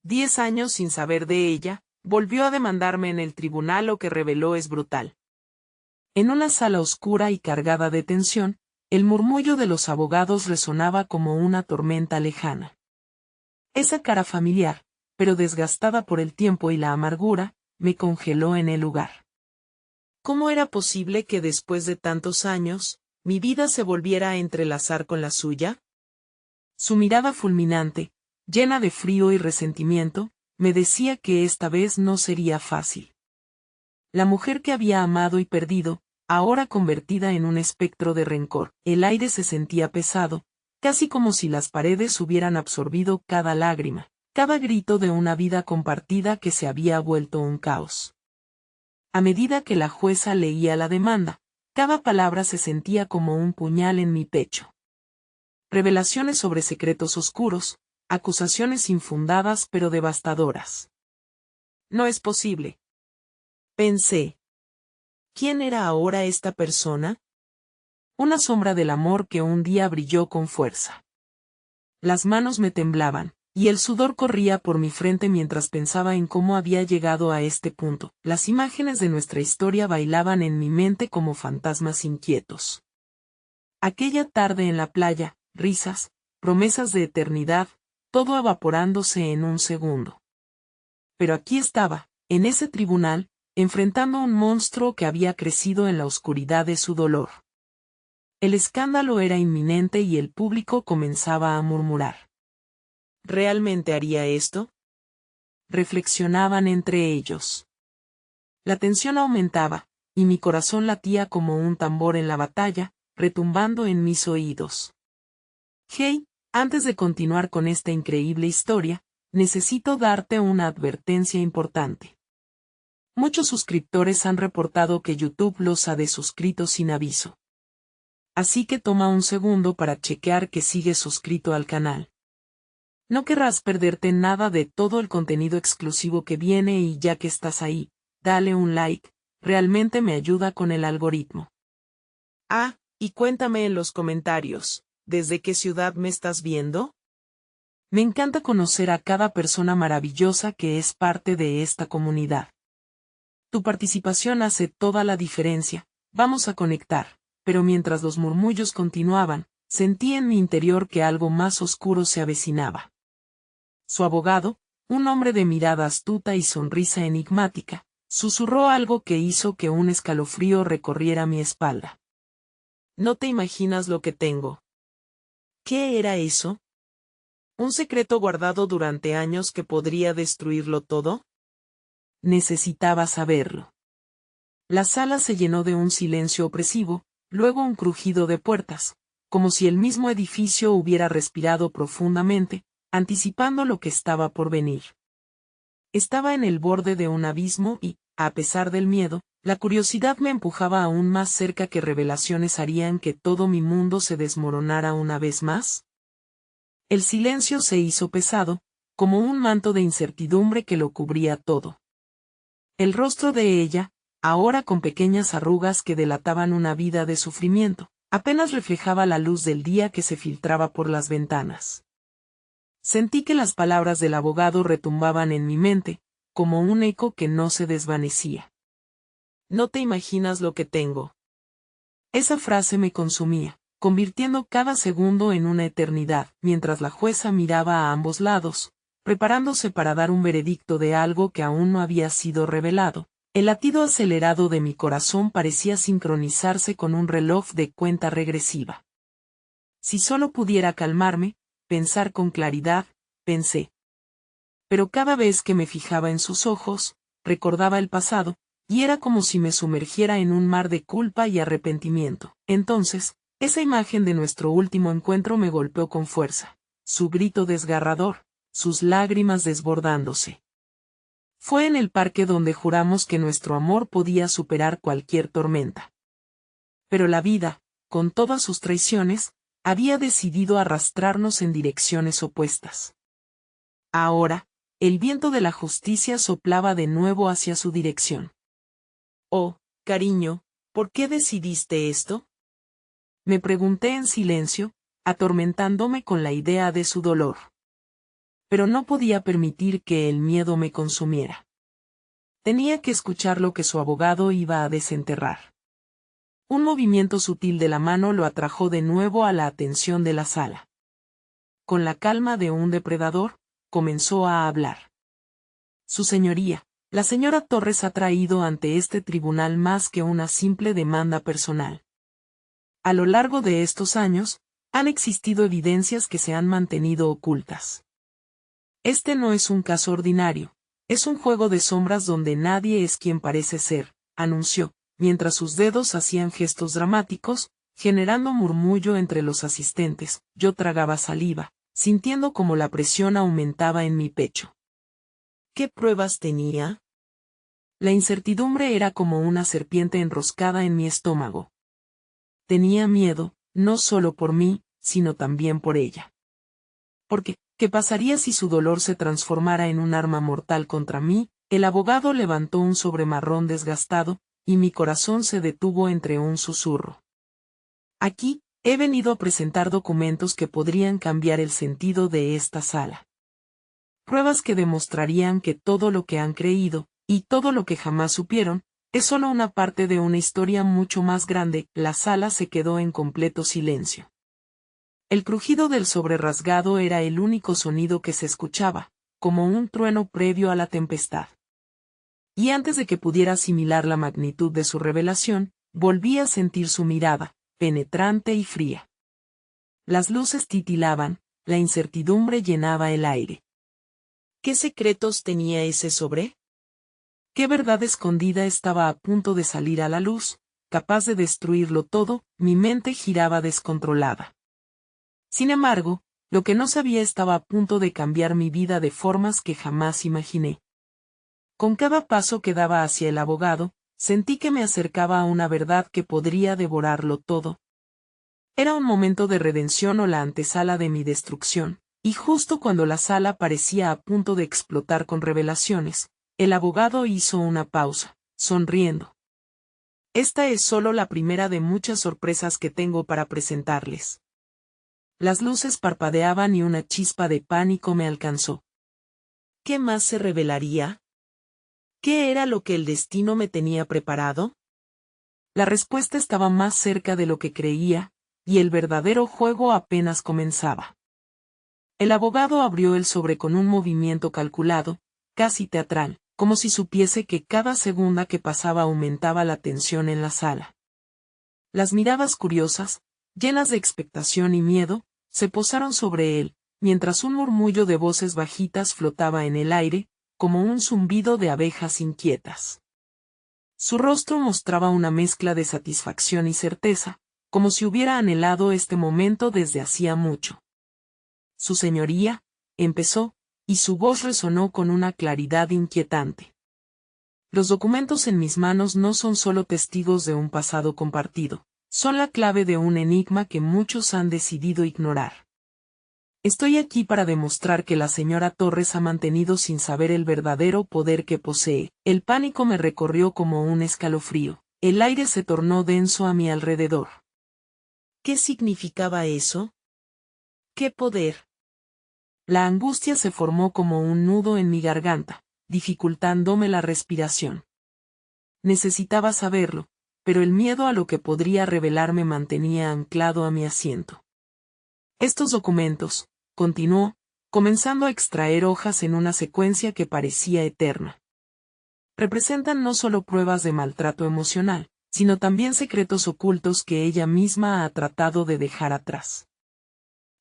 10 años sin saber de ella, volvió a demandarme en el tribunal. Lo que reveló es brutal. En una sala oscura y cargada de tensión, el murmullo de los abogados resonaba como una tormenta lejana. Esa cara familiar, pero desgastada por el tiempo y la amargura, me congeló en el lugar. ¿Cómo era posible que después de tantos años, mi vida se volviera a entrelazar con la suya? Su mirada fulminante, llena de frío y resentimiento, me decía que esta vez no sería fácil. La mujer que había amado y perdido, ahora convertida en un espectro de rencor. El aire se sentía pesado, casi como si las paredes hubieran absorbido cada lágrima, cada grito de una vida compartida que se había vuelto un caos. A medida que la jueza leía la demanda, cada palabra se sentía como un puñal en mi pecho. Revelaciones sobre secretos oscuros, acusaciones infundadas pero devastadoras. No es posible. Pensé. ¿Quién era ahora esta persona? Una sombra del amor que un día brilló con fuerza. Las manos me temblaban, y el sudor corría por mi frente mientras pensaba en cómo había llegado a este punto. Las imágenes de nuestra historia bailaban en mi mente como fantasmas inquietos. Aquella tarde en la playa, risas, promesas de eternidad, todo evaporándose en un segundo. Pero aquí estaba, en ese tribunal, enfrentando a un monstruo que había crecido en la oscuridad de su dolor. El escándalo era inminente y el público comenzaba a murmurar. ¿Realmente haría esto? Reflexionaban entre ellos. La tensión aumentaba, y mi corazón latía como un tambor en la batalla, retumbando en mis oídos. Hey, antes de continuar con esta increíble historia, necesito darte una advertencia importante. Muchos suscriptores han reportado que YouTube los ha desuscrito sin aviso. Así que toma un segundo para chequear que sigues suscrito al canal. No querrás perderte nada de todo el contenido exclusivo que viene y ya que estás ahí, dale un like, realmente me ayuda con el algoritmo. Ah, y cuéntame en los comentarios, ¿desde qué ciudad me estás viendo? Me encanta conocer a cada persona maravillosa que es parte de esta comunidad. Tu participación hace toda la diferencia, vamos a conectar, pero mientras los murmullos continuaban, sentí en mi interior que algo más oscuro se avecinaba. Su abogado, un hombre de mirada astuta y sonrisa enigmática, susurró algo que hizo que un escalofrío recorriera mi espalda. No te imaginas lo que tengo. ¿Qué era eso? ¿Un secreto guardado durante años que podría destruirlo todo? Necesitaba saberlo. La sala se llenó de un silencio opresivo, luego un crujido de puertas, como si el mismo edificio hubiera respirado profundamente, anticipando lo que estaba por venir. Estaba en el borde de un abismo y, a pesar del miedo, la curiosidad me empujaba aún más cerca. ¿Qué revelaciones harían que todo mi mundo se desmoronara una vez más? El silencio se hizo pesado, como un manto de incertidumbre que lo cubría todo. El rostro de ella, ahora con pequeñas arrugas que delataban una vida de sufrimiento, apenas reflejaba la luz del día que se filtraba por las ventanas. Sentí que las palabras del abogado retumbaban en mi mente, como un eco que no se desvanecía. No te imaginas lo que tengo. Esa frase me consumía, convirtiendo cada segundo en una eternidad, mientras la jueza miraba a ambos lados, preparándose para dar un veredicto de algo que aún no había sido revelado. El latido acelerado de mi corazón parecía sincronizarse con un reloj de cuenta regresiva. Si solo pudiera calmarme, pensar con claridad, pensé. Pero cada vez que me fijaba en sus ojos, recordaba el pasado, y era como si me sumergiera en un mar de culpa y arrepentimiento. Entonces, esa imagen de nuestro último encuentro me golpeó con fuerza, su grito desgarrador, sus lágrimas desbordándose. Fue en el parque donde juramos que nuestro amor podía superar cualquier tormenta. Pero la vida, con todas sus traiciones, había decidido arrastrarnos en direcciones opuestas. Ahora, el viento de la justicia soplaba de nuevo hacia su dirección. Oh, cariño, ¿por qué decidiste esto? Me pregunté en silencio, atormentándome con la idea de su dolor. pero no podía permitir que el miedo me consumiera. Tenía que escuchar lo que su abogado iba a desenterrar. Un movimiento sutil de la mano lo atrajo de nuevo a la atención de la sala. Con la calma de un depredador, comenzó a hablar. Su señoría, la señora Torres ha traído ante este tribunal más que una simple demanda personal. A lo largo de estos años, han existido evidencias que se han mantenido ocultas. Este no es un caso ordinario, es un juego de sombras donde nadie es quien parece ser, anunció, mientras sus dedos hacían gestos dramáticos, generando murmullo entre los asistentes. Yo tragaba saliva, sintiendo como la presión aumentaba en mi pecho. ¿Qué pruebas tenía? La incertidumbre era como una serpiente enroscada en mi estómago. Tenía miedo, no solo por mí, sino también por ella. Porque, ¿qué pasaría si su dolor se transformara en un arma mortal contra mí? El abogado levantó un sobremarrón desgastado, y mi corazón se detuvo entre un susurro. Aquí, he venido a presentar documentos que podrían cambiar el sentido de esta sala. Pruebas que demostrarían que todo lo que han creído, y todo lo que jamás supieron, es solo una parte de una historia mucho más grande. La sala se quedó en completo silencio. El crujido del sobre rasgado era el único sonido que se escuchaba, como un trueno previo a la tempestad. Y antes de que pudiera asimilar la magnitud de su revelación, volví a sentir su mirada, penetrante y fría. Las luces titilaban, la incertidumbre llenaba el aire. ¿Qué secretos tenía ese sobre? ¿Qué verdad escondida estaba a punto de salir a la luz, capaz de destruirlo todo? Mi mente giraba descontrolada. Sin embargo, lo que no sabía estaba a punto de cambiar mi vida de formas que jamás imaginé. Con cada paso que daba hacia el abogado, sentí que me acercaba a una verdad que podría devorarlo todo. Era un momento de redención o la antesala de mi destrucción, y justo cuando la sala parecía a punto de explotar con revelaciones, el abogado hizo una pausa, sonriendo. Esta es solo la primera de muchas sorpresas que tengo para presentarles. Las luces parpadeaban y una chispa de pánico me alcanzó. ¿Qué más se revelaría? ¿Qué era lo que el destino me tenía preparado? La respuesta estaba más cerca de lo que creía, y el verdadero juego apenas comenzaba. El abogado abrió el sobre con un movimiento calculado, casi teatral, como si supiese que cada segunda que pasaba aumentaba la tensión en la sala. Las miradas curiosas, llenas de expectación y miedo, se posaron sobre él, mientras un murmullo de voces bajitas flotaba en el aire, como un zumbido de abejas inquietas. Su rostro mostraba una mezcla de satisfacción y certeza, como si hubiera anhelado este momento desde hacía mucho. Su señoría, empezó, y su voz resonó con una claridad inquietante. Los documentos en mis manos no son solo testigos de un pasado compartido, son la clave de un enigma que muchos han decidido ignorar. Estoy aquí para demostrar que la señora Torres ha mantenido sin saber el verdadero poder que posee. El pánico me recorrió como un escalofrío. El aire se tornó denso a mi alrededor. ¿Qué significaba eso? ¿Qué poder? La angustia se formó como un nudo en mi garganta, dificultándome la respiración. Necesitaba saberlo, pero el miedo a lo que podría revelar me mantenía anclado a mi asiento. Estos documentos, continuó, comenzando a extraer hojas en una secuencia que parecía eterna. Representan no solo pruebas de maltrato emocional, sino también secretos ocultos que ella misma ha tratado de dejar atrás.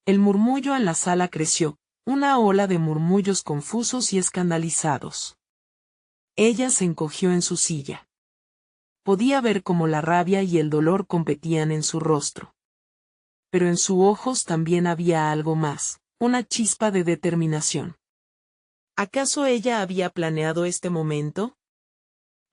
El murmullo en la sala creció, una ola de murmullos confusos y escandalizados. Ella se encogió en su silla. Podía ver cómo la rabia y el dolor competían en su rostro. Pero en sus ojos también había algo más, una chispa de determinación. ¿Acaso ella había planeado este momento?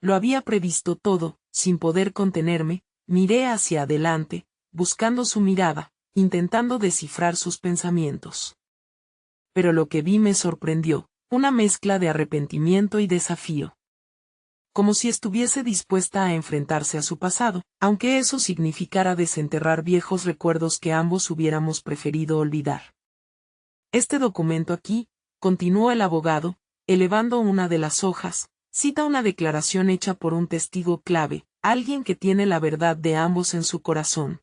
Lo había previsto todo. Sin poder contenerme, miré hacia adelante, buscando su mirada, intentando descifrar sus pensamientos. Pero lo que vi me sorprendió, una mezcla de arrepentimiento y desafío. Como si estuviese dispuesta a enfrentarse a su pasado, aunque eso significara desenterrar viejos recuerdos que ambos hubiéramos preferido olvidar. Este documento aquí, continuó el abogado, elevando una de las hojas, cita una declaración hecha por un testigo clave, alguien que tiene la verdad de ambos en su corazón.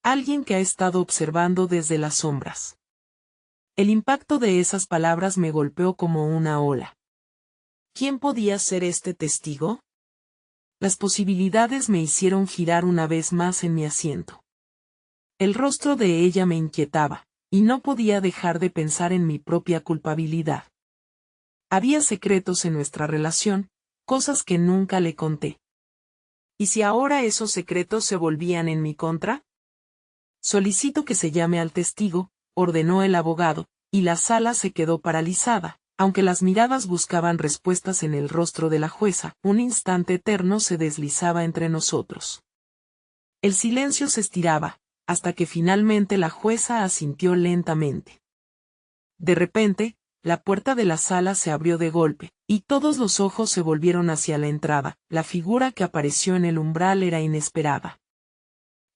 Alguien que ha estado observando desde las sombras. El impacto de esas palabras me golpeó como una ola. ¿Quién podía ser este testigo? Las posibilidades me hicieron girar una vez más en mi asiento. El rostro de ella me inquietaba, y no podía dejar de pensar en mi propia culpabilidad. Había secretos en nuestra relación, cosas que nunca le conté. ¿Y si ahora esos secretos se volvían en mi contra? Solicito que se llame al testigo, ordenó el abogado, y la sala se quedó paralizada, aunque las miradas buscaban respuestas en el rostro de la jueza, un instante eterno se deslizaba entre nosotros. El silencio se estiraba, hasta que finalmente la jueza asintió lentamente. De repente, la puerta de la sala se abrió de golpe, y todos los ojos se volvieron hacia la entrada. La figura que apareció en el umbral era inesperada.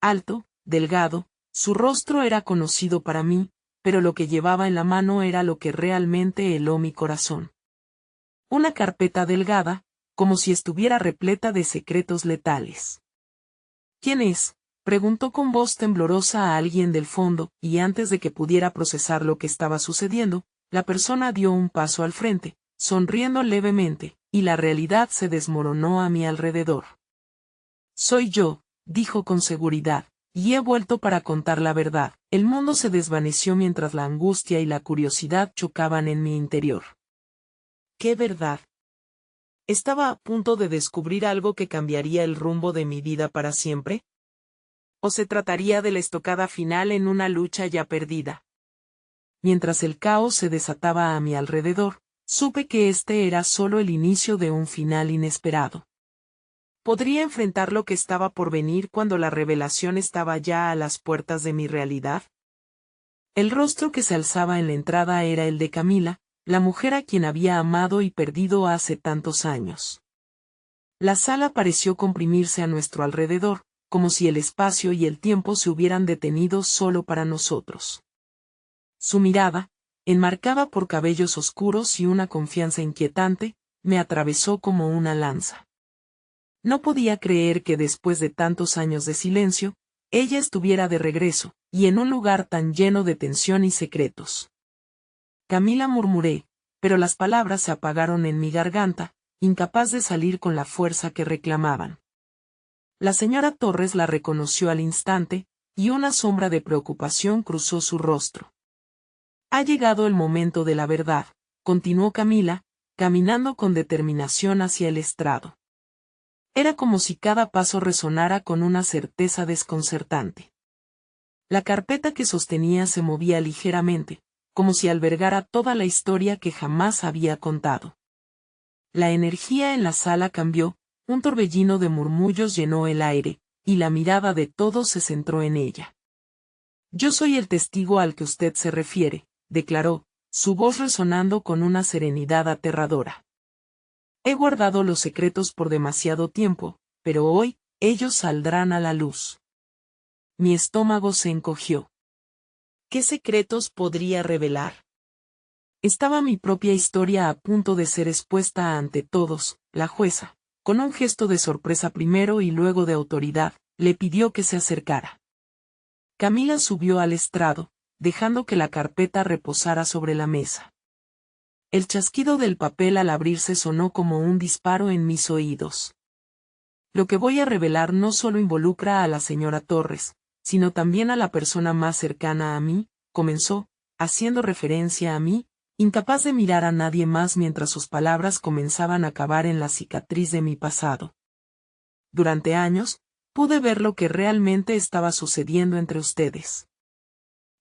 Alto, delgado, su rostro era conocido para mí, pero lo que llevaba en la mano era lo que realmente heló mi corazón. Una carpeta delgada, como si estuviera repleta de secretos letales. ¿Quién es?, preguntó con voz temblorosa a alguien del fondo, y antes de que pudiera procesar lo que estaba sucediendo, la persona dio un paso al frente, sonriendo levemente, y la realidad se desmoronó a mi alrededor. Soy yo, dijo con seguridad, y he vuelto para contar la verdad. El mundo se desvaneció mientras la angustia y la curiosidad chocaban en mi interior. ¿Qué verdad? ¿Estaba a punto de descubrir algo que cambiaría el rumbo de mi vida para siempre? ¿O se trataría de la estocada final en una lucha ya perdida? Mientras el caos se desataba a mi alrededor, supe que este era solo el inicio de un final inesperado. ¿Podría enfrentar lo que estaba por venir cuando la revelación estaba ya a las puertas de mi realidad? El rostro que se alzaba en la entrada era el de Camila, la mujer a quien había amado y perdido hace tantos años. La sala pareció comprimirse a nuestro alrededor, como si el espacio y el tiempo se hubieran detenido solo para nosotros. Su mirada, enmarcada por cabellos oscuros y una confianza inquietante, me atravesó como una lanza. No podía creer que después de tantos años de silencio, ella estuviera de regreso, y en un lugar tan lleno de tensión y secretos. Camila, murmuré, pero las palabras se apagaron en mi garganta, incapaz de salir con la fuerza que reclamaban. La señora Torres la reconoció al instante, y una sombra de preocupación cruzó su rostro. Ha llegado el momento de la verdad, continuó Camila, caminando con determinación hacia el estrado. Era como si cada paso resonara con una certeza desconcertante. La carpeta que sostenía se movía ligeramente, como si albergara toda la historia que jamás había contado. La energía en la sala cambió, un torbellino de murmullos llenó el aire, y la mirada de todos se centró en ella. Yo soy el testigo al que usted se refiere, declaró, su voz resonando con una serenidad aterradora. He guardado los secretos por demasiado tiempo, pero hoy, ellos saldrán a la luz. Mi estómago se encogió. ¿Qué secretos podría revelar? Estaba mi propia historia a punto de ser expuesta ante todos. La jueza, con un gesto de sorpresa primero y luego de autoridad, le pidió que se acercara. Camila subió al estrado, dejando que la carpeta reposara sobre la mesa. El chasquido del papel al abrirse sonó como un disparo en mis oídos. Lo que voy a revelar no solo involucra a la señora Torres, sino también a la persona más cercana a mí, comenzó, haciendo referencia a mí, incapaz de mirar a nadie más mientras sus palabras comenzaban a cavar en la cicatriz de mi pasado. Durante años, pude ver lo que realmente estaba sucediendo entre ustedes.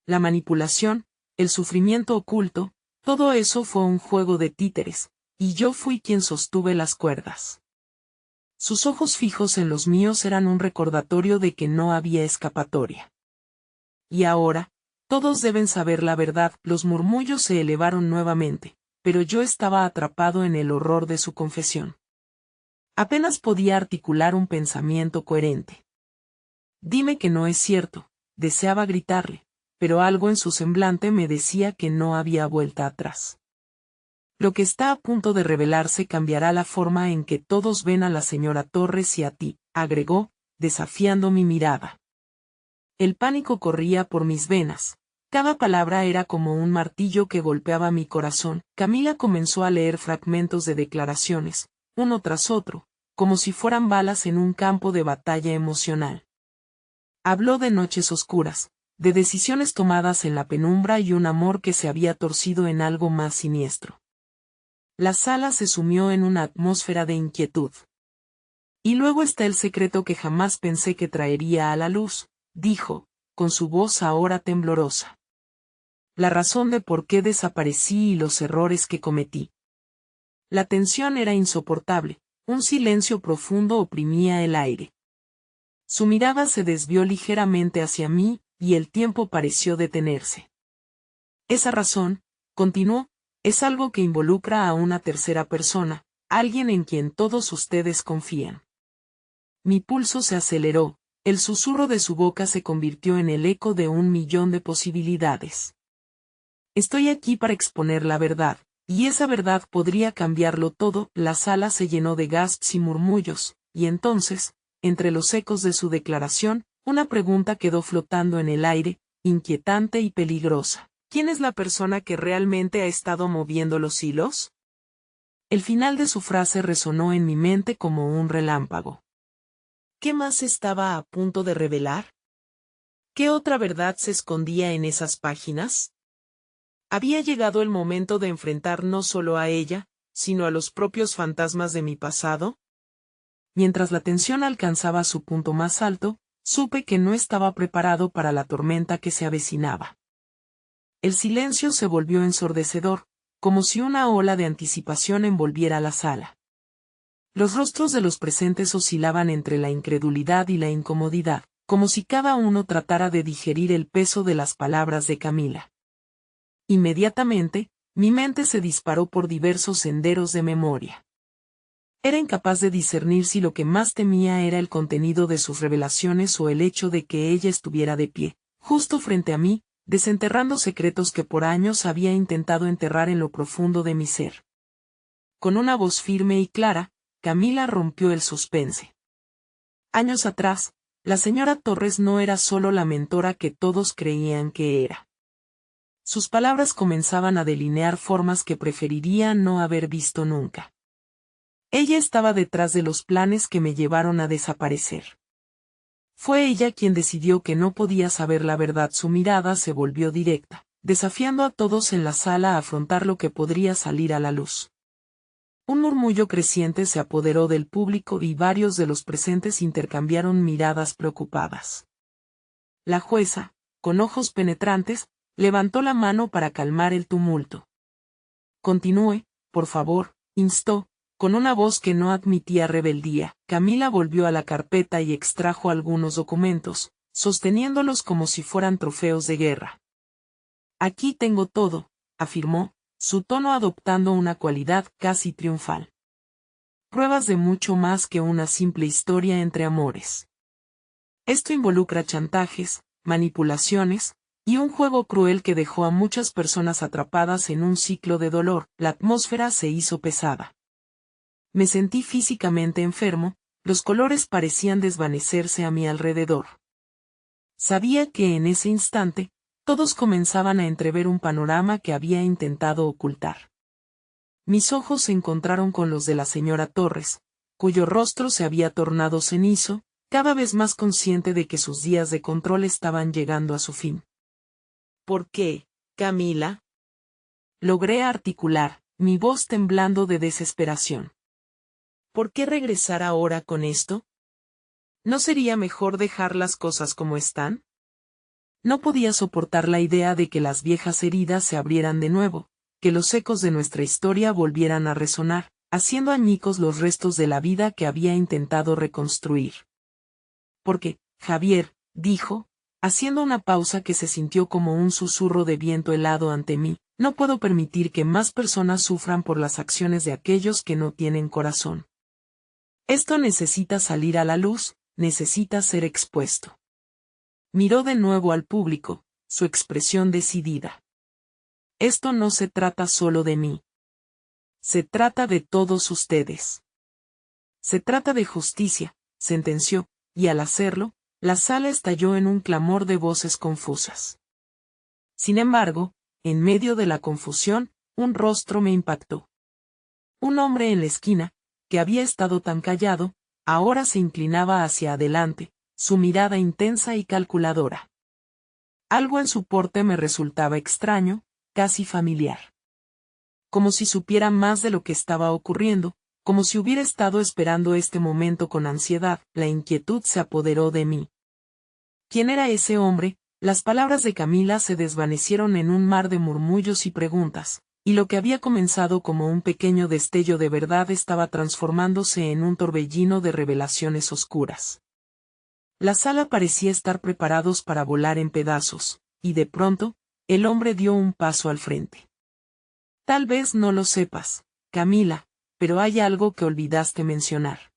La manipulación, el sufrimiento oculto, todo eso fue un juego de títeres, y yo fui quien sostuve las cuerdas. Sus ojos fijos en los míos eran un recordatorio de que no había escapatoria. Y ahora, todos deben saber la verdad. Los murmullos se elevaron nuevamente, pero yo estaba atrapado en el horror de su confesión. Apenas podía articular un pensamiento coherente. Dime que no es cierto, deseaba gritarle, pero algo en su semblante me decía que no había vuelta atrás. Lo que está a punto de revelarse cambiará la forma en que todos ven a la señora Torres y a ti, agregó, desafiando mi mirada. El pánico corría por mis venas. Cada palabra era como un martillo que golpeaba mi corazón. Camila comenzó a leer fragmentos de declaraciones, uno tras otro, como si fueran balas en un campo de batalla emocional. Habló de noches oscuras, de decisiones tomadas en la penumbra y un amor que se había torcido en algo más siniestro. La sala se sumió en una atmósfera de inquietud. Y luego está el secreto que jamás pensé que traería a la luz, dijo, con su voz ahora temblorosa. La razón de por qué desaparecí y los errores que cometí. La tensión era insoportable, un silencio profundo oprimía el aire. Su mirada se desvió ligeramente hacia mí, y el tiempo pareció detenerse. Esa razón, continuó, es algo que involucra a una tercera persona, alguien en quien todos ustedes confían. Mi pulso se aceleró, el susurro de su boca se convirtió en el eco de 1.000.000 de posibilidades. Estoy aquí para exponer la verdad, y esa verdad podría cambiarlo todo. La sala se llenó de gasps y murmullos, y entonces, entre los ecos de su declaración, una pregunta quedó flotando en el aire, inquietante y peligrosa. ¿Quién es la persona que realmente ha estado moviendo los hilos? El final de su frase resonó en mi mente como un relámpago. ¿Qué más estaba a punto de revelar? ¿Qué otra verdad se escondía en esas páginas? Había llegado el momento de enfrentar no solo a ella, sino a los propios fantasmas de mi pasado. Mientras la tensión alcanzaba su punto más alto, supe que no estaba preparado para la tormenta que se avecinaba. El silencio se volvió ensordecedor, como si una ola de anticipación envolviera la sala. Los rostros de los presentes oscilaban entre la incredulidad y la incomodidad, como si cada uno tratara de digerir el peso de las palabras de Camila. Inmediatamente, mi mente se disparó por diversos senderos de memoria. Era incapaz de discernir si lo que más temía era el contenido de sus revelaciones o el hecho de que ella estuviera de pie, justo frente a mí, desenterrando secretos que por años había intentado enterrar en lo profundo de mi ser. Con una voz firme y clara, Camila rompió el suspense. Años atrás, la señora Torres no era solo la mentora que todos creían que era. Sus palabras comenzaban a delinear formas que preferiría no haber visto nunca. Ella estaba detrás de los planes que me llevaron a desaparecer. Fue ella quien decidió que no podía saber la verdad. Su mirada se volvió directa, desafiando a todos en la sala a afrontar lo que podría salir a la luz. Un murmullo creciente se apoderó del público y varios de los presentes intercambiaron miradas preocupadas. La jueza, con ojos penetrantes, levantó la mano para calmar el tumulto. Continúe, por favor, instó, con una voz que no admitía rebeldía. Camila volvió a la carpeta y extrajo algunos documentos, sosteniéndolos como si fueran trofeos de guerra. Aquí tengo todo, afirmó, su tono adoptando una cualidad casi triunfal. Pruebas de mucho más que una simple historia entre amores. Esto involucra chantajes, manipulaciones, y un juego cruel que dejó a muchas personas atrapadas en un ciclo de dolor. La atmósfera se hizo pesada. Me sentí físicamente enfermo, los colores parecían desvanecerse a mi alrededor. Sabía que en ese instante, todos comenzaban a entrever un panorama que había intentado ocultar. Mis ojos se encontraron con los de la señora Torres, cuyo rostro se había tornado cenizo, cada vez más consciente de que sus días de control estaban llegando a su fin. ¿Por qué, Camila? Logré articular, mi voz temblando de desesperación. ¿Por qué regresar ahora con esto? ¿No sería mejor dejar las cosas como están? No podía soportar la idea de que las viejas heridas se abrieran de nuevo, que los ecos de nuestra historia volvieran a resonar, haciendo añicos los restos de la vida que había intentado reconstruir. Porque, Javier, dijo, haciendo una pausa que se sintió como un susurro de viento helado ante mí, no puedo permitir que más personas sufran por las acciones de aquellos que no tienen corazón. Esto necesita salir a la luz, necesita ser expuesto. Miró de nuevo al público, su expresión decidida. Esto no se trata solo de mí. Se trata de todos ustedes. Se trata de justicia, sentenció, y al hacerlo, la sala estalló en un clamor de voces confusas. Sin embargo, en medio de la confusión, un rostro me impactó. Un hombre en la esquina, que había estado tan callado, ahora se inclinaba hacia adelante, su mirada intensa y calculadora. Algo en su porte me resultaba extraño, casi familiar. Como si supiera más de lo que estaba ocurriendo, como si hubiera estado esperando este momento con ansiedad, la inquietud se apoderó de mí. ¿Quién era ese hombre? Las palabras de Camila se desvanecieron en un mar de murmullos y preguntas, y lo que había comenzado como un pequeño destello de verdad estaba transformándose en un torbellino de revelaciones oscuras. La sala parecía estar preparados para volar en pedazos, y de pronto, el hombre dio un paso al frente. Tal vez no lo sepas, Camila, pero hay algo que olvidaste mencionar.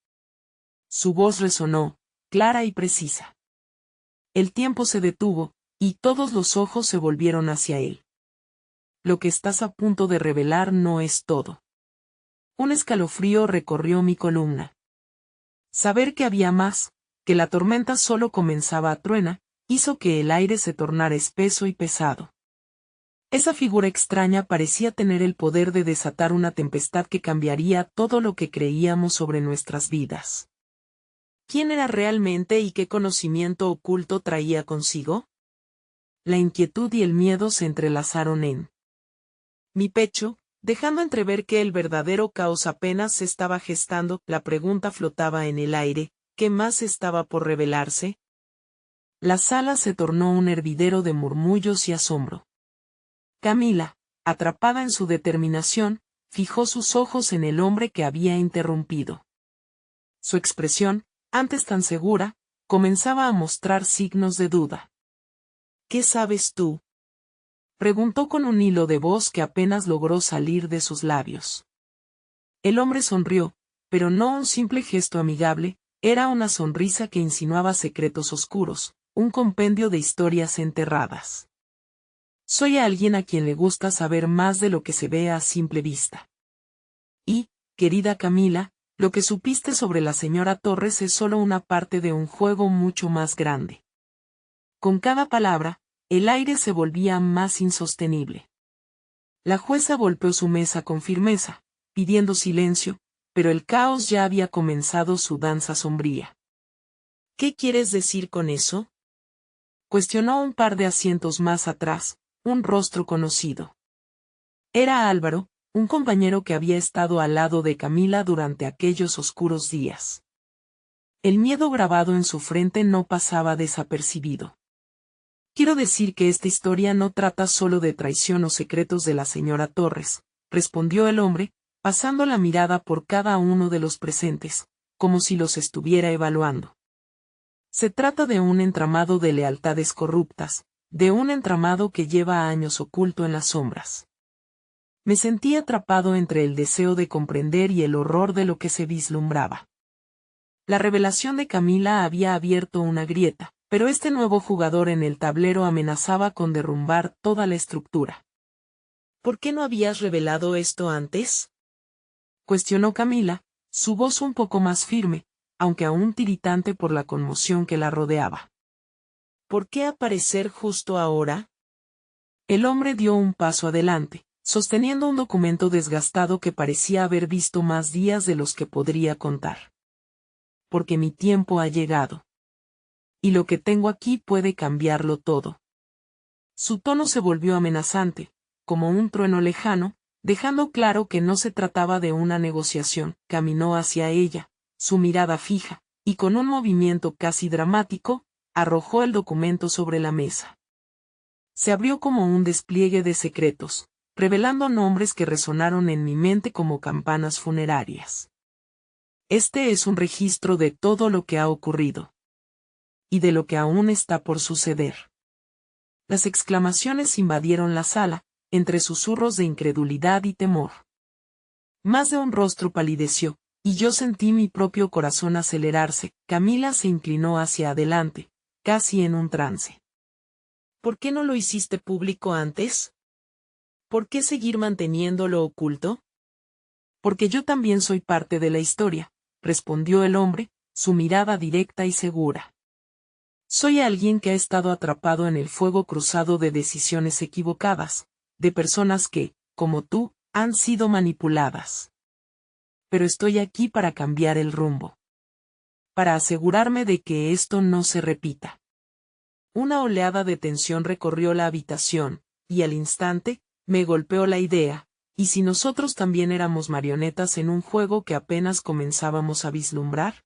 Su voz resonó, clara y precisa. El tiempo se detuvo, y todos los ojos se volvieron hacia él. Lo que estás a punto de revelar no es todo. Un escalofrío recorrió mi columna. Saber que había más, que la tormenta solo comenzaba a truena, hizo que el aire se tornara espeso y pesado. Esa figura extraña parecía tener el poder de desatar una tempestad que cambiaría todo lo que creíamos sobre nuestras vidas. ¿Quién era realmente y qué conocimiento oculto traía consigo? La inquietud y el miedo se entrelazaron en mi pecho, dejando entrever que el verdadero caos apenas se estaba gestando. La pregunta flotaba en el aire, ¿qué más estaba por revelarse? La sala se tornó un hervidero de murmullos y asombro. Camila, atrapada en su determinación, fijó sus ojos en el hombre que había interrumpido. Su expresión, antes tan segura, comenzaba a mostrar signos de duda. ¿Qué sabes tú? Preguntó con un hilo de voz que apenas logró salir de sus labios. El hombre sonrió, pero no un simple gesto amigable, era una sonrisa que insinuaba secretos oscuros, un compendio de historias enterradas. Soy alguien a quien le gusta saber más de lo que se ve a simple vista. Y, querida Camila, lo que supiste sobre la señora Torres es solo una parte de un juego mucho más grande. Con cada palabra, el aire se volvía más insostenible. La jueza golpeó su mesa con firmeza, pidiendo silencio, pero el caos ya había comenzado su danza sombría. ¿Qué quieres decir con eso? Cuestionó un par de asientos más atrás, un rostro conocido. Era Álvaro, un compañero que había estado al lado de Camila durante aquellos oscuros días. El miedo grabado en su frente no pasaba desapercibido. Quiero decir que esta historia no trata solo de traición o secretos de la señora Torres, respondió el hombre, pasando la mirada por cada uno de los presentes, como si los estuviera evaluando. Se trata de un entramado de lealtades corruptas, de un entramado que lleva años oculto en las sombras. Me sentí atrapado entre el deseo de comprender y el horror de lo que se vislumbraba. La revelación de Camila había abierto una grieta, pero este nuevo jugador en el tablero amenazaba con derrumbar toda la estructura. ¿Por qué no habías revelado esto antes? Cuestionó Camila, su voz un poco más firme, aunque aún tiritante por la conmoción que la rodeaba. ¿Por qué aparecer justo ahora? El hombre dio un paso adelante, sosteniendo un documento desgastado que parecía haber visto más días de los que podría contar. Porque mi tiempo ha llegado. Y lo que tengo aquí puede cambiarlo todo. Su tono se volvió amenazante, como un trueno lejano, dejando claro que no se trataba de una negociación. Caminó hacia ella, su mirada fija, y con un movimiento casi dramático, arrojó el documento sobre la mesa. Se abrió como un despliegue de secretos, revelando nombres que resonaron en mi mente como campanas funerarias. Este es un registro de todo lo que ha ocurrido. Y de lo que aún está por suceder. Las exclamaciones invadieron la sala, entre susurros de incredulidad y temor. Más de un rostro palideció, y yo sentí mi propio corazón acelerarse. Camila se inclinó hacia adelante, casi en un trance. ¿Por qué no lo hiciste público antes? ¿Por qué seguir manteniéndolo oculto? Porque yo también soy parte de la historia, respondió el hombre, su mirada directa y segura. Soy alguien que ha estado atrapado en el fuego cruzado de decisiones equivocadas, de personas que, como tú, han sido manipuladas. Pero estoy aquí para cambiar el rumbo. Para asegurarme de que esto no se repita. Una oleada de tensión recorrió la habitación, y al instante, me golpeó la idea, ¿y si nosotros también éramos marionetas en un juego que apenas comenzábamos a vislumbrar?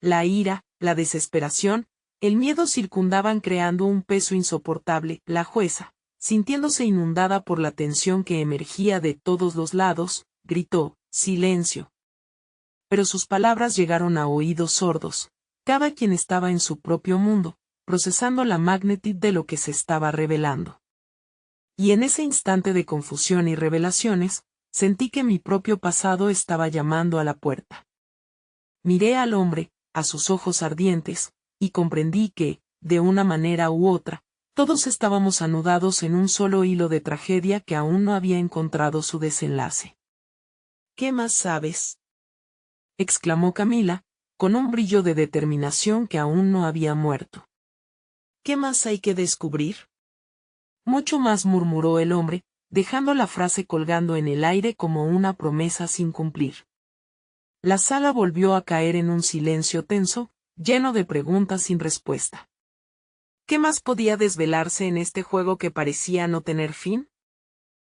La ira, la desesperación, el miedo circundaban creando un peso insoportable. La jueza, sintiéndose inundada por la tensión que emergía de todos los lados, gritó, «¡Silencio!». Pero sus palabras llegaron a oídos sordos. Cada quien estaba en su propio mundo, procesando la magnitud de lo que se estaba revelando. Y en ese instante de confusión y revelaciones, sentí que mi propio pasado estaba llamando a la puerta. Miré al hombre, a sus ojos ardientes, y comprendí que, de una manera u otra, todos estábamos anudados en un solo hilo de tragedia que aún no había encontrado su desenlace. «¿Qué más sabes?», exclamó Camila, con un brillo de determinación que aún no había muerto. «¿Qué más hay que descubrir?». «Mucho más», murmuró el hombre, dejando la frase colgando en el aire como una promesa sin cumplir. La sala volvió a caer en un silencio tenso, lleno de preguntas sin respuesta. ¿Qué más podía desvelarse en este juego que parecía no tener fin?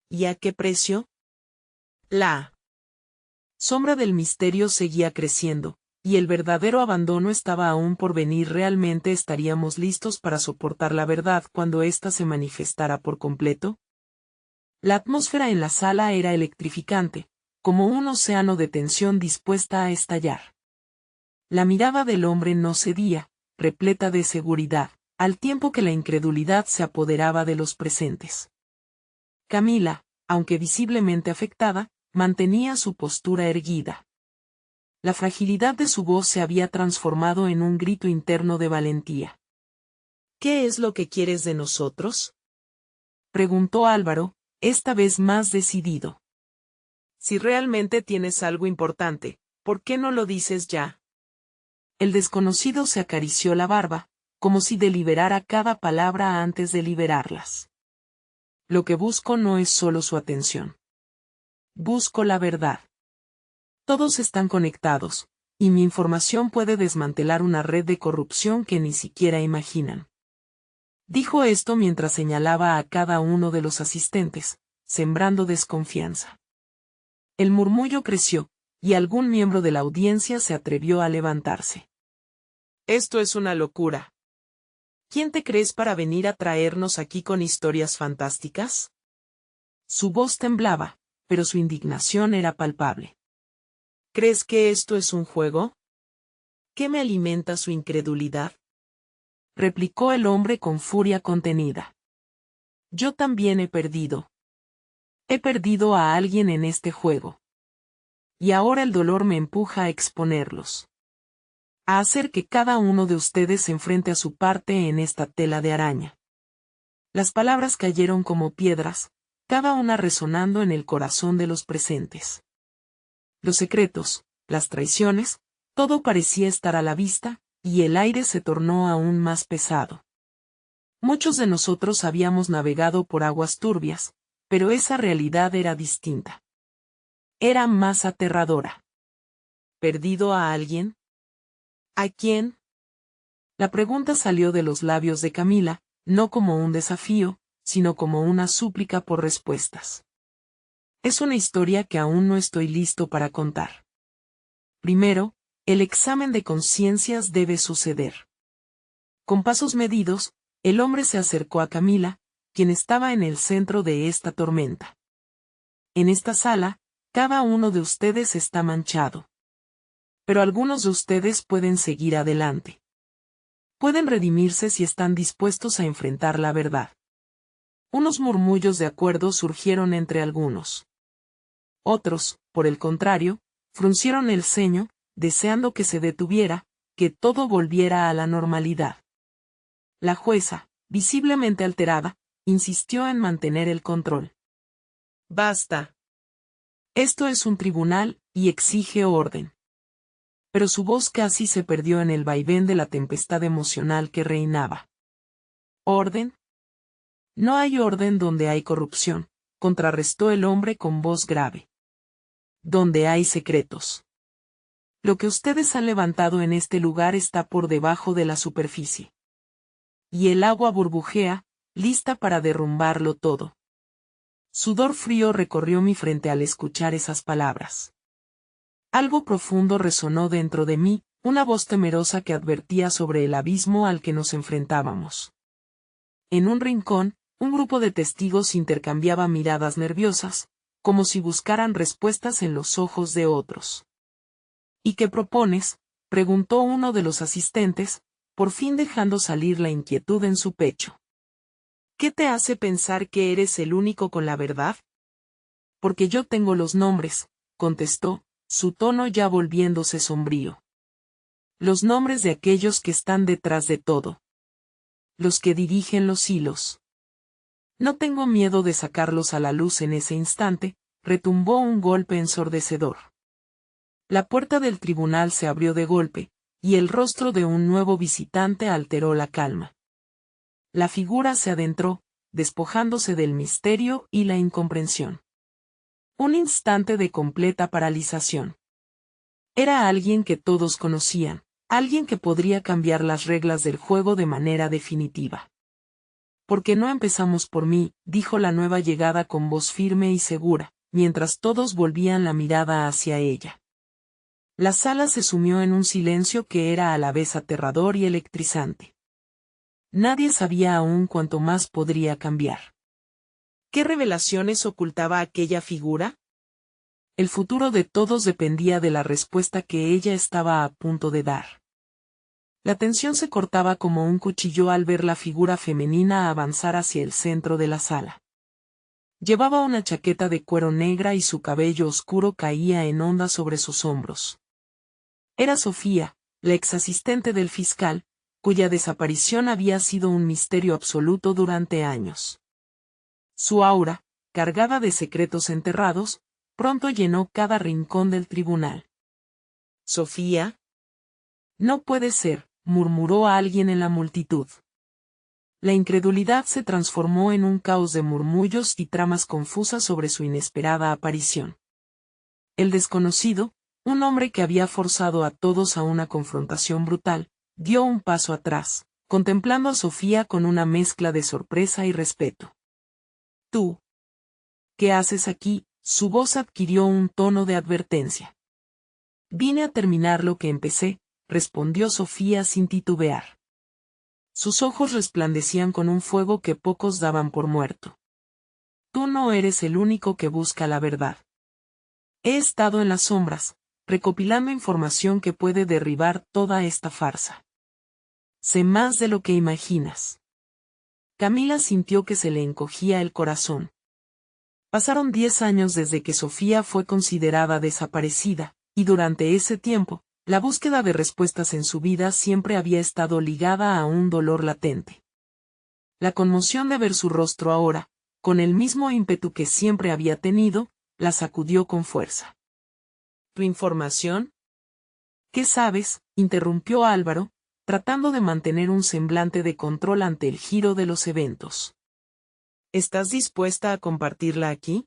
¿Y a qué precio? La sombra del misterio seguía creciendo, y el verdadero abandono estaba aún por venir. ¿Realmente estaríamos listos para soportar la verdad cuando ésta se manifestara por completo? La atmósfera en la sala era electrificante, como un océano de tensión dispuesta a estallar. La mirada del hombre no cedía, repleta de seguridad, al tiempo que la incredulidad se apoderaba de los presentes. Camila, aunque visiblemente afectada, mantenía su postura erguida. La fragilidad de su voz se había transformado en un grito interno de valentía. «¿Qué es lo que quieres de nosotros?», preguntó Álvaro, esta vez más decidido. «Si realmente tienes algo importante, ¿por qué no lo dices ya?». El desconocido se acarició la barba, como si deliberara cada palabra antes de liberarlas. «Lo que busco no es solo su atención. Busco la verdad. Todos están conectados, y mi información puede desmantelar una red de corrupción que ni siquiera imaginan». Dijo esto mientras señalaba a cada uno de los asistentes, sembrando desconfianza. El murmullo creció, y algún miembro de la audiencia se atrevió a levantarse. «Esto es una locura. ¿Quién te crees para venir a traernos aquí con historias fantásticas?». Su voz temblaba, pero su indignación era palpable. «¿Crees que esto es un juego? ¿Qué me alimenta su incredulidad?», replicó el hombre con furia contenida. «Yo también he perdido. He perdido a alguien en este juego. Y ahora el dolor me empuja a exponerlos. A hacer que cada uno de ustedes se enfrente a su parte en esta tela de araña». Las palabras cayeron como piedras, cada una resonando en el corazón de los presentes. Los secretos, las traiciones, todo parecía estar a la vista, y el aire se tornó aún más pesado. Muchos de nosotros habíamos navegado por aguas turbias, pero esa realidad era distinta. Era más aterradora. ¿Perdido a alguien? ¿A quién? La pregunta salió de los labios de Camila, no como un desafío, sino como una súplica por respuestas. Es una historia que aún no estoy listo para contar. Primero, el examen de conciencias debe suceder. Con pasos medidos, el hombre se acercó a Camila, quien estaba en el centro de esta tormenta. En esta sala, cada uno de ustedes está manchado. Pero algunos de ustedes pueden seguir adelante. Pueden redimirse si están dispuestos a enfrentar la verdad. Unos murmullos de acuerdo surgieron entre algunos. Otros, por el contrario, fruncieron el ceño, deseando que se detuviera, que todo volviera a la normalidad. La jueza, visiblemente alterada, insistió en mantener el control. Basta. Esto es un tribunal, y exige orden. Pero su voz casi se perdió en el vaivén de la tempestad emocional que reinaba. ¿Orden? No hay orden donde hay corrupción, contrarrestó el hombre con voz grave. Donde hay secretos. Lo que ustedes han levantado en este lugar está por debajo de la superficie. Y el agua burbujea, lista para derrumbarlo todo. Sudor frío recorrió mi frente al escuchar esas palabras. Algo profundo resonó dentro de mí, una voz temerosa que advertía sobre el abismo al que nos enfrentábamos. En un rincón, un grupo de testigos intercambiaba miradas nerviosas, como si buscaran respuestas en los ojos de otros. ¿Y qué propones?, preguntó uno de los asistentes, por fin dejando salir la inquietud en su pecho. ¿Qué te hace pensar que eres el único con la verdad? Porque yo tengo los nombres, contestó, su tono ya volviéndose sombrío. Los nombres de aquellos que están detrás de todo. Los que dirigen los hilos. No tengo miedo de sacarlos a la luz en ese instante, retumbó un golpe ensordecedor. La puerta del tribunal se abrió de golpe, y el rostro de un nuevo visitante alteró la calma. La figura se adentró, despojándose del misterio y la incomprensión. Un instante de completa paralización. Era alguien que todos conocían, alguien que podría cambiar las reglas del juego de manera definitiva. ¿Por qué no empezamos por mí?, dijo la nueva llegada con voz firme y segura, mientras todos volvían la mirada hacia ella. La sala se sumió en un silencio que era a la vez aterrador y electrizante. Nadie sabía aún cuánto más podría cambiar. ¿Qué revelaciones ocultaba aquella figura? El futuro de todos dependía de la respuesta que ella estaba a punto de dar. La tensión se cortaba como un cuchillo al ver la figura femenina avanzar hacia el centro de la sala. Llevaba una chaqueta de cuero negra y su cabello oscuro caía en ondas sobre sus hombros. Era Sofía, la exasistente del fiscal, cuya desaparición había sido un misterio absoluto durante años. Su aura, cargada de secretos enterrados, pronto llenó cada rincón del tribunal. ¿Sofía? No puede ser, murmuró alguien en la multitud. La incredulidad se transformó en un caos de murmullos y tramas confusas sobre su inesperada aparición. El desconocido, un hombre que había forzado a todos a una confrontación brutal, dio un paso atrás, contemplando a Sofía con una mezcla de sorpresa y respeto. ¿Tú? ¿Qué haces aquí? Su voz adquirió un tono de advertencia. Vine a terminar lo que empecé, respondió Sofía sin titubear. Sus ojos resplandecían con un fuego que pocos daban por muerto. Tú no eres el único que busca la verdad. He estado en las sombras, recopilando información que puede derribar toda esta farsa. Sé más de lo que imaginas. Camila sintió que se le encogía el corazón. Pasaron 10 años desde que Sofía fue considerada desaparecida, y durante ese tiempo, la búsqueda de respuestas en su vida siempre había estado ligada a un dolor latente. La conmoción de ver su rostro ahora, con el mismo ímpetu que siempre había tenido, la sacudió con fuerza. ¿Tu información? ¿Qué sabes?, interrumpió Álvaro, tratando de mantener un semblante de control ante el giro de los eventos. ¿Estás dispuesta a compartirla aquí?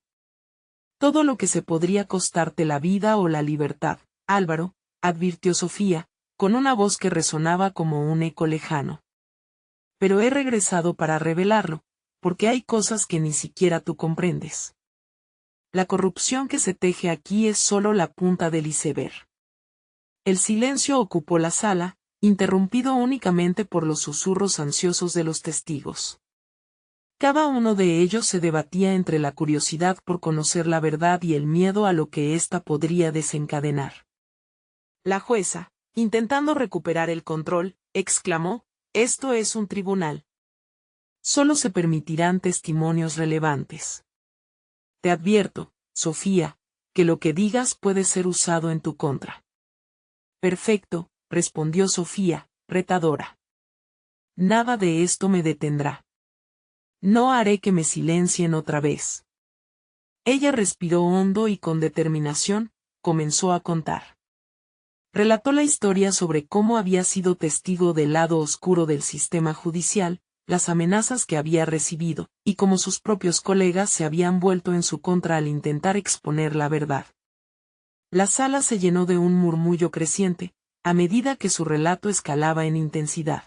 Todo lo que se podría costarte la vida o la libertad, Álvaro, advirtió Sofía, con una voz que resonaba como un eco lejano. Pero he regresado para revelarlo, porque hay cosas que ni siquiera tú comprendes. La corrupción que se teje aquí es solo la punta del iceberg. El silencio ocupó la sala, interrumpido únicamente por los susurros ansiosos de los testigos. Cada uno de ellos se debatía entre la curiosidad por conocer la verdad y el miedo a lo que ésta podría desencadenar. La jueza, intentando recuperar el control, exclamó: «Esto es un tribunal. Solo se permitirán testimonios relevantes. Te advierto, Sofía, que lo que digas puede ser usado en tu contra». «Perfecto», respondió Sofía, retadora. Nada de esto me detendrá. No haré que me silencien otra vez. Ella respiró hondo y con determinación, comenzó a contar. Relató la historia sobre cómo había sido testigo del lado oscuro del sistema judicial, las amenazas que había recibido, y cómo sus propios colegas se habían vuelto en su contra al intentar exponer la verdad. La sala se llenó de un murmullo creciente, a medida que su relato escalaba en intensidad.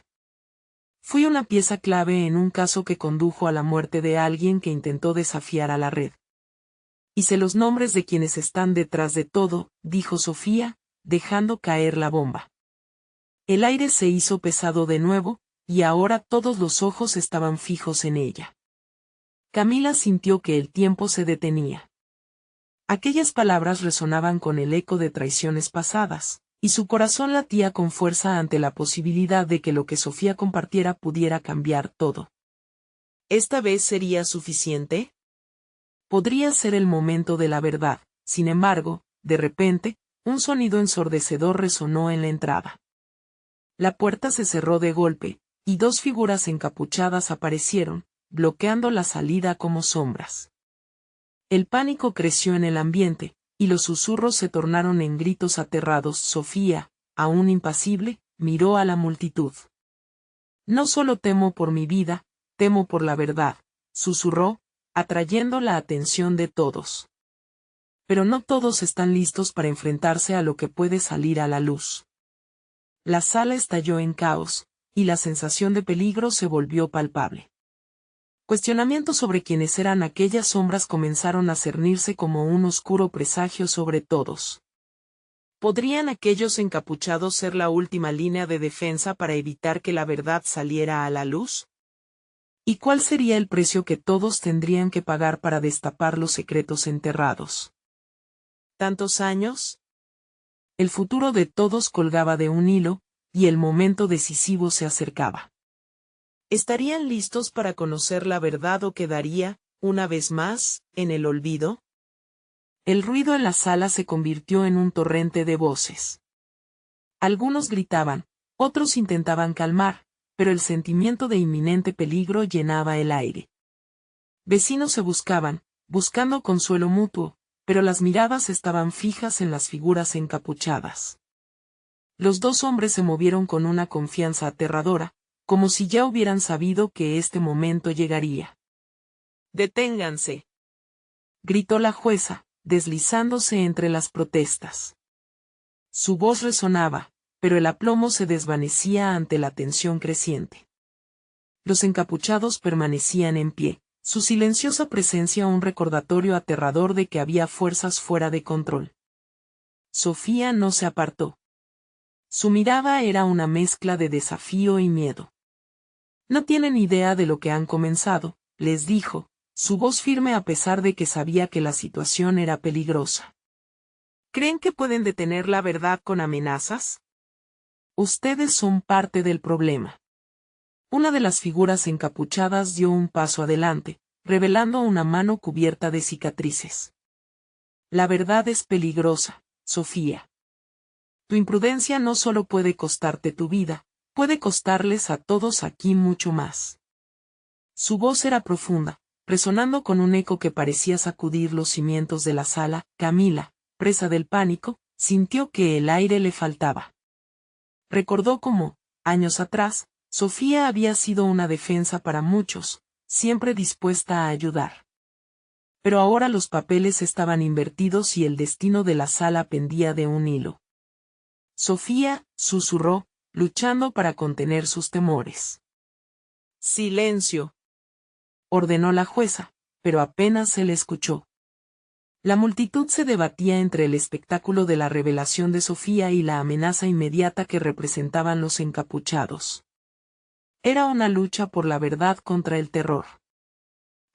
Fui una pieza clave en un caso que condujo a la muerte de alguien que intentó desafiar a la red. Y sé los nombres de quienes están detrás de todo, dijo Sofía, dejando caer la bomba. El aire se hizo pesado de nuevo, y ahora todos los ojos estaban fijos en ella. Camila sintió que el tiempo se detenía. Aquellas palabras resonaban con el eco de traiciones pasadas, y su corazón latía con fuerza ante la posibilidad de que lo que Sofía compartiera pudiera cambiar todo. ¿Esta vez sería suficiente? Podría ser el momento de la verdad. Sin embargo, de repente, un sonido ensordecedor resonó en la entrada. La puerta se cerró de golpe, y dos figuras encapuchadas aparecieron, bloqueando la salida como sombras. El pánico creció en el ambiente, y los susurros se tornaron en gritos aterrados. Sofía, aún impasible, miró a la multitud. No solo temo por mi vida, temo por la verdad, susurró, atrayendo la atención de todos. Pero no todos están listos para enfrentarse a lo que puede salir a la luz. La sala estalló en caos, y la sensación de peligro se volvió palpable. Cuestionamientos sobre quiénes eran aquellas sombras comenzaron a cernirse como un oscuro presagio sobre todos. ¿Podrían aquellos encapuchados ser la última línea de defensa para evitar que la verdad saliera a la luz? ¿Y cuál sería el precio que todos tendrían que pagar para destapar los secretos enterrados? ¿Tantos años? El futuro de todos colgaba de un hilo, y el momento decisivo se acercaba. ¿Estarían listos para conocer la verdad o quedaría, una vez más, en el olvido? El ruido en la sala se convirtió en un torrente de voces. Algunos gritaban, otros intentaban calmar, pero el sentimiento de inminente peligro llenaba el aire. Vecinos se buscaban, buscando consuelo mutuo, pero las miradas estaban fijas en las figuras encapuchadas. Los dos hombres se movieron con una confianza aterradora, como si ya hubieran sabido que este momento llegaría. «¡Deténganse!», gritó la jueza, deslizándose entre las protestas. Su voz resonaba, pero el aplomo se desvanecía ante la tensión creciente. Los encapuchados permanecían en pie, su silenciosa presencia un recordatorio aterrador de que había fuerzas fuera de control. Sofía no se apartó. Su mirada era una mezcla de desafío y miedo. «No tienen idea de lo que han comenzado», les dijo, su voz firme a pesar de que sabía que la situación era peligrosa. «¿Creen que pueden detener la verdad con amenazas? Ustedes son parte del problema». Una de las figuras encapuchadas dio un paso adelante, revelando una mano cubierta de cicatrices. «La verdad es peligrosa, Sofía. Tu imprudencia no solo puede costarte tu vida, puede costarles a todos aquí mucho más». Su voz era profunda, resonando con un eco que parecía sacudir los cimientos de la sala. Camila, presa del pánico, sintió que el aire le faltaba. Recordó cómo, años atrás, Sofía había sido una defensa para muchos, siempre dispuesta a ayudar. Pero ahora los papeles estaban invertidos y el destino de la sala pendía de un hilo. Sofía, susurró, luchando para contener sus temores. «Silencio», ordenó la jueza, pero apenas se le escuchó. La multitud se debatía entre el espectáculo de la revelación de Sofía y la amenaza inmediata que representaban los encapuchados. Era una lucha por la verdad contra el terror.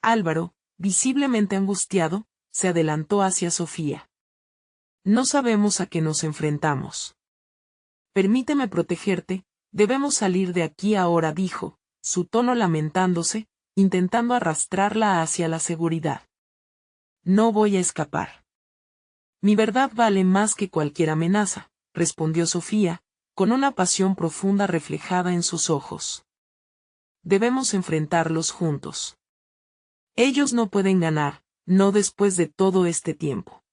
Álvaro, visiblemente angustiado, se adelantó hacia Sofía. «No sabemos a qué nos enfrentamos. Permíteme protegerte, debemos salir de aquí ahora», dijo, su tono lamentándose, intentando arrastrarla hacia la seguridad. «No voy a escapar. Mi verdad vale más que cualquier amenaza», respondió Sofía, con una pasión profunda reflejada en sus ojos. debemos enfrentarlos juntos. Ellos no pueden ganar, no después de todo este tiempo.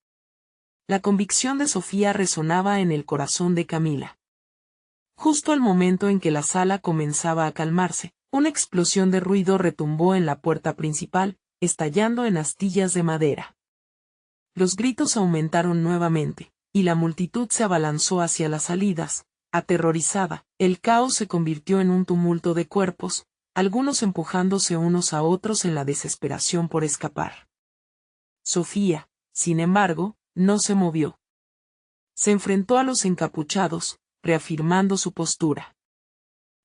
La convicción de Sofía resonaba en el corazón de Camila. Justo al momento en que la sala comenzaba a calmarse, una explosión de ruido retumbó en la puerta principal, estallando en astillas de madera. Los gritos aumentaron nuevamente, y la multitud se abalanzó hacia las salidas. Aterrorizada, el caos se convirtió en un tumulto de cuerpos, algunos empujándose unos a otros en la desesperación por escapar. Sofía, sin embargo, no se movió. Se enfrentó a los encapuchados, reafirmando su postura.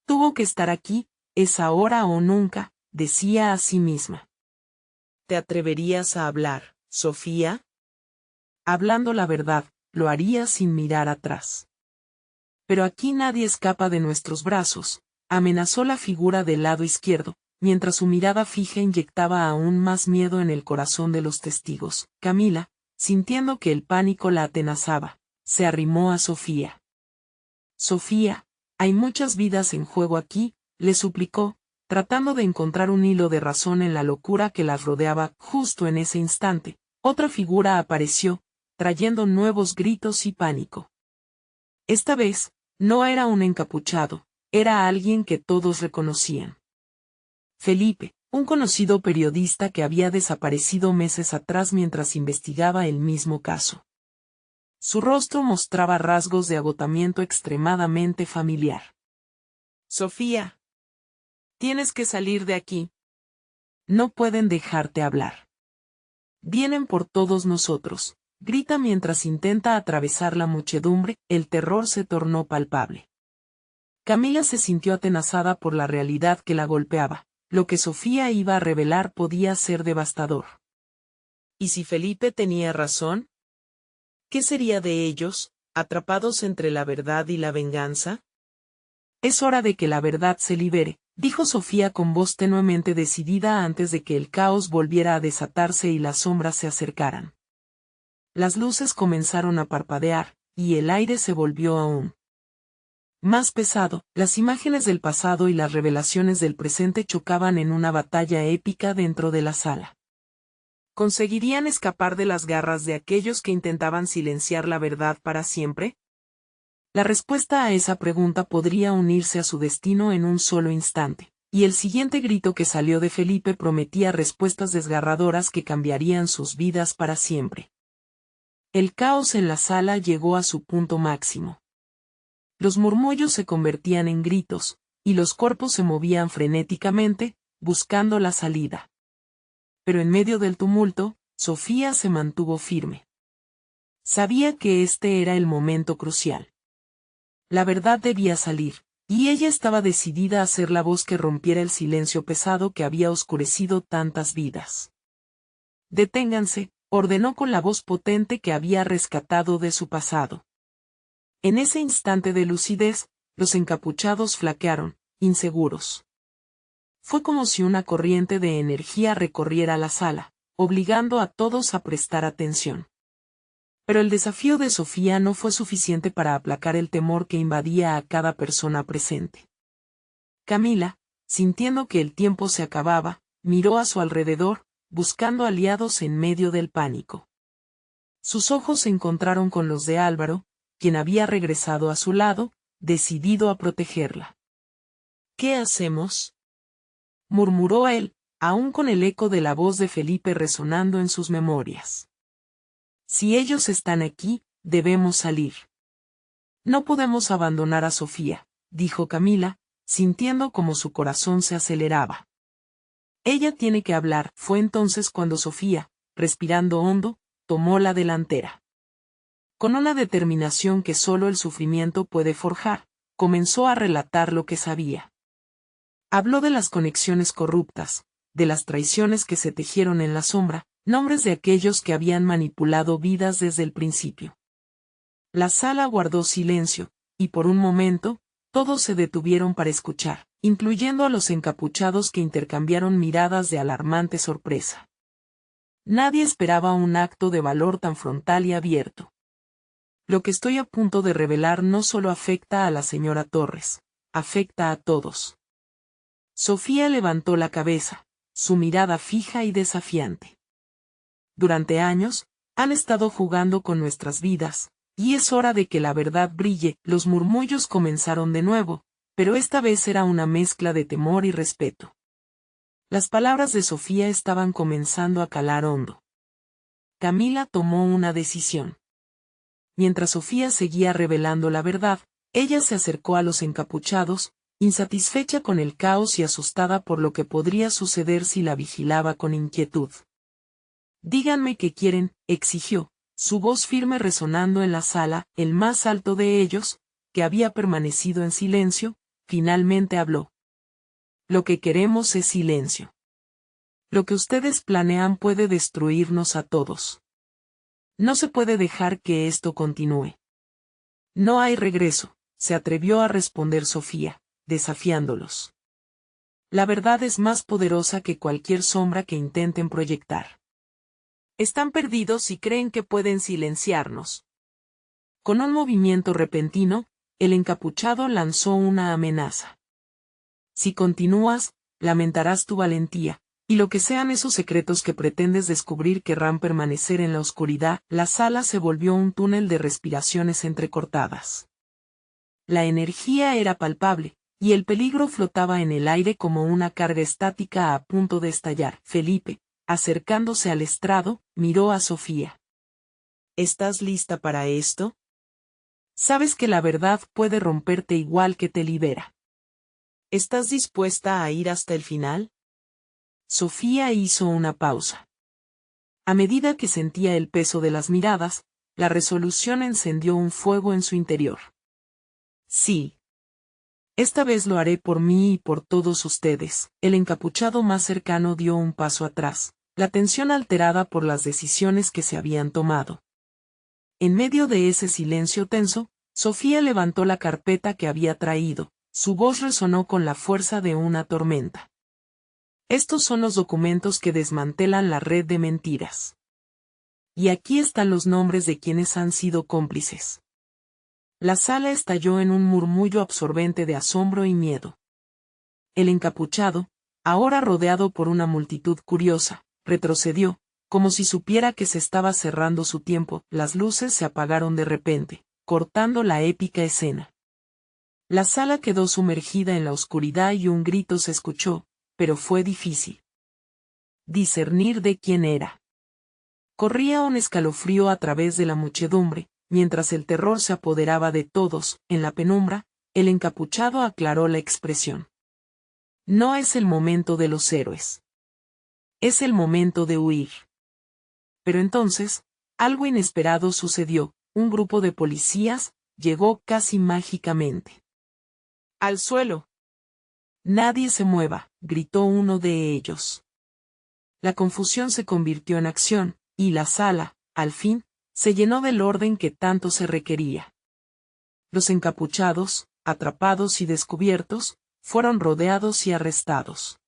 Tuvo que estar aquí, es ahora o nunca, decía a sí misma. ¿Te atreverías a hablar, Sofía? Hablando la verdad, lo haría sin mirar atrás. Pero aquí nadie escapa de nuestros brazos, amenazó la figura del lado izquierdo, mientras su mirada fija inyectaba aún más miedo en el corazón de los testigos. Camila, sintiendo que el pánico la atenazaba, se arrimó a Sofía. Sofía, hay muchas vidas en juego aquí, le suplicó, tratando de encontrar un hilo de razón en la locura que las rodeaba. Justo en ese instante, otra figura apareció, trayendo nuevos gritos y pánico. Esta vez, no era un encapuchado, era alguien que todos reconocían. Felipe, un conocido periodista que había desaparecido meses atrás mientras investigaba el mismo caso. Su rostro mostraba rasgos de agotamiento extremadamente familiar. Sofía, tienes que salir de aquí. No pueden dejarte hablar. Vienen por todos nosotros, grita mientras intenta atravesar la muchedumbre. El terror se tornó palpable. Camila se sintió atenazada por la realidad que la golpeaba. Lo que Sofía iba a revelar podía ser devastador. ¿Y si Felipe tenía razón? ¿Qué sería de ellos, atrapados entre la verdad y la venganza? Es hora de que la verdad se libere, dijo Sofía con voz tenuemente decidida antes de que el caos volviera a desatarse y las sombras se acercaran. Las luces comenzaron a parpadear, y el aire se volvió aún más pesado. Las imágenes del pasado y las revelaciones del presente chocaban en una batalla épica dentro de la sala. ¿Conseguirían escapar de las garras de aquellos que intentaban silenciar la verdad para siempre? La respuesta a esa pregunta podría unirse a su destino en un solo instante, y el siguiente grito que salió de Felipe prometía respuestas desgarradoras que cambiarían sus vidas para siempre. El caos en la sala llegó a su punto máximo. Los murmullos se convertían en gritos, y los cuerpos se movían frenéticamente, buscando la salida. Pero en medio del tumulto, Sofía se mantuvo firme. Sabía que este era el momento crucial. La verdad debía salir, y ella estaba decidida a ser la voz que rompiera el silencio pesado que había oscurecido tantas vidas. Deténganse, ordenó con la voz potente que había rescatado de su pasado. En ese instante de lucidez, los encapuchados flaquearon, inseguros. Fue como si una corriente de energía recorriera la sala, obligando a todos a prestar atención. Pero el desafío de Sofía no fue suficiente para aplacar el temor que invadía a cada persona presente. Camila, sintiendo que el tiempo se acababa, miró a su alrededor, buscando aliados en medio del pánico. Sus ojos se encontraron con los de Álvaro, quien había regresado a su lado, decidido a protegerla. ¿Qué hacemos?, murmuró él, aún con el eco de la voz de Felipe resonando en sus memorias. Si ellos están aquí, debemos salir. No podemos abandonar a Sofía, dijo Camila, sintiendo como su corazón se aceleraba. Ella tiene que hablar. Fue entonces cuando Sofía, respirando hondo, tomó la delantera. Con una determinación que solo el sufrimiento puede forjar, comenzó a relatar lo que sabía. Habló de las conexiones corruptas, de las traiciones que se tejieron en la sombra, nombres de aquellos que habían manipulado vidas desde el principio. La sala guardó silencio, y por un momento, todos se detuvieron para escuchar, incluyendo a los encapuchados que intercambiaron miradas de alarmante sorpresa. Nadie esperaba un acto de valor tan frontal y abierto. Lo que estoy a punto de revelar no solo afecta a la señora Torres, afecta a todos. Sofía levantó la cabeza, su mirada fija y desafiante. Durante años, han estado jugando con nuestras vidas, y es hora de que la verdad brille. Los murmullos comenzaron de nuevo, pero esta vez era una mezcla de temor y respeto. Las palabras de Sofía estaban comenzando a calar hondo. Camila tomó una decisión. Mientras Sofía seguía revelando la verdad, ella se acercó a los encapuchados, insatisfecha con el caos y asustada por lo que podría suceder si la vigilaba con inquietud. «Díganme qué quieren», exigió, su voz firme resonando en la sala. El más alto de ellos, que había permanecido en silencio, finalmente habló. «Lo que queremos es silencio. Lo que ustedes planean puede destruirnos a todos. No se puede dejar que esto continúe». «No hay regreso», se atrevió a responder Sofía, desafiándolos. «La verdad es más poderosa que cualquier sombra que intenten proyectar. Están perdidos y creen que pueden silenciarnos». Con un movimiento repentino, el encapuchado lanzó una amenaza. «Si continúas, lamentarás tu valentía, y lo que sean esos secretos que pretendes descubrir querrán permanecer en la oscuridad». La sala se volvió un túnel de respiraciones entrecortadas. La energía era palpable, y el peligro flotaba en el aire como una carga estática a punto de estallar. Felipe, acercándose al estrado, miró a Sofía. «¿Estás lista para esto? Sabes que la verdad puede romperte igual que te libera. ¿Estás dispuesta a ir hasta el final?» Sofía hizo una pausa. A medida que sentía el peso de las miradas, la resolución encendió un fuego en su interior. «Sí. Esta vez lo haré por mí y por todos ustedes». El encapuchado más cercano dio un paso atrás, la tensión alterada por las decisiones que se habían tomado. En medio de ese silencio tenso, Sofía levantó la carpeta que había traído, su voz resonó con la fuerza de una tormenta. «Estos son los documentos que desmantelan la red de mentiras. Y aquí están los nombres de quienes han sido cómplices». La sala estalló en un murmullo absorbente de asombro y miedo. El encapuchado, ahora rodeado por una multitud curiosa, retrocedió, como si supiera que se estaba cerrando su tiempo. Las luces se apagaron de repente, cortando la épica escena. La sala quedó sumergida en la oscuridad y un grito se escuchó, pero fue difícil discernir de quién era. Corría un escalofrío a través de la muchedumbre, mientras el terror se apoderaba de todos. En la penumbra, el encapuchado aclaró la expresión. «No es el momento de los héroes. Es el momento de huir». Pero entonces, algo inesperado sucedió. Un grupo de policías llegó casi mágicamente. «¡Al suelo! Nadie se mueva», gritó uno de ellos. La confusión se convirtió en acción, y la sala, al fin, se llenó del orden que tanto se requería. Los encapuchados, atrapados y descubiertos, fueron rodeados y arrestados.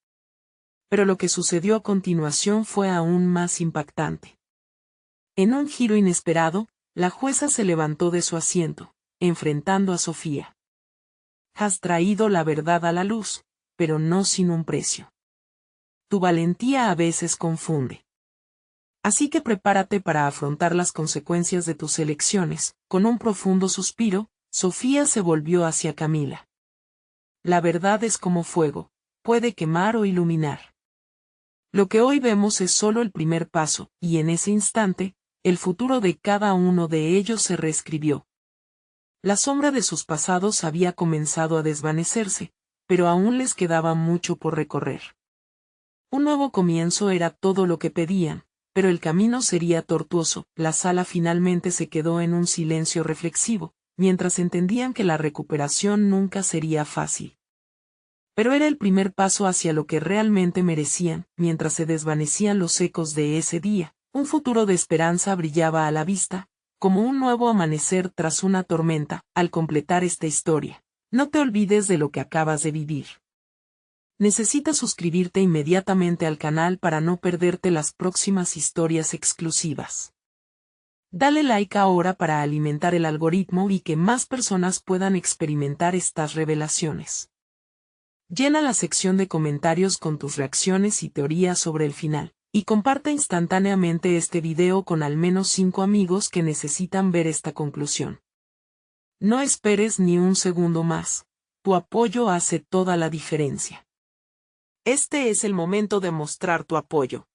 Pero lo que sucedió a continuación fue aún más impactante. En un giro inesperado, la jueza se levantó de su asiento, enfrentando a Sofía. «Has traído la verdad a la luz, pero no sin un precio. Tu valentía a veces confunde. Así que prepárate para afrontar las consecuencias de tus elecciones». Con un profundo suspiro, Sofía se volvió hacia Camila. «La verdad es como fuego, puede quemar o iluminar. Lo que hoy vemos es solo el primer paso, y en ese instante, el futuro de cada uno de ellos se reescribió. La sombra de sus pasados había comenzado a desvanecerse, pero aún les quedaba mucho por recorrer. Un nuevo comienzo era todo lo que pedían, pero el camino sería tortuoso. La sala finalmente se quedó en un silencio reflexivo, mientras entendían que la recuperación nunca sería fácil. Pero era el primer paso hacia lo que realmente merecían. Mientras se desvanecían los ecos de ese día, un futuro de esperanza brillaba a la vista, como un nuevo amanecer tras una tormenta. Al completar esta historia, no te olvides de lo que acabas de vivir. Necesitas suscribirte inmediatamente al canal para no perderte las próximas historias exclusivas. Dale like ahora para alimentar el algoritmo y que más personas puedan experimentar estas revelaciones. Llena la sección de comentarios con tus reacciones y teorías sobre el final, y comparte instantáneamente este video con al menos 5 amigos que necesitan ver esta conclusión. No esperes ni un segundo más. Tu apoyo hace toda la diferencia. Este es el momento de mostrar tu apoyo.